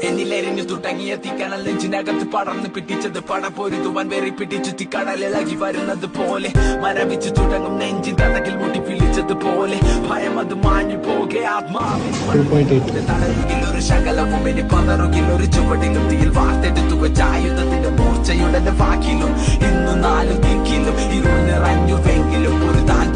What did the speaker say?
എന്നിലെരിഞ്ഞു തുടങ്ങിയ തീക്കണൽ നെഞ്ചിനകത്ത് പടർന്ന് പിടിച്ചത് പട പൊരുതുവാൻ വേറി പിടിച്ചു തീക്കടലിളകി വരുന്നത് പോലെ മരവിച്ചു തുടങ്ങും നെഞ്ചിൻ തടകിൽ മുട്ടി പിടിച്ചത് പോലെ ഭയം അത് മാഞ്ഞു പോകെ ആത്മാവിൽ തടയുകിൽ ഒരു ശകലവും ഇനി പതറുകിൽ ഒരു ചുവടിലും തീയിൽ വാർത്തെടുത്തു വെച്ചായുധത്തിന്റെ മൂർച്ചയുടെ വാക്കിലും ഇന്നു നാലും ദിക്കിലും ഇരുൾ നിറഞ്ഞുവെങ്കിലും ഒരു താൻ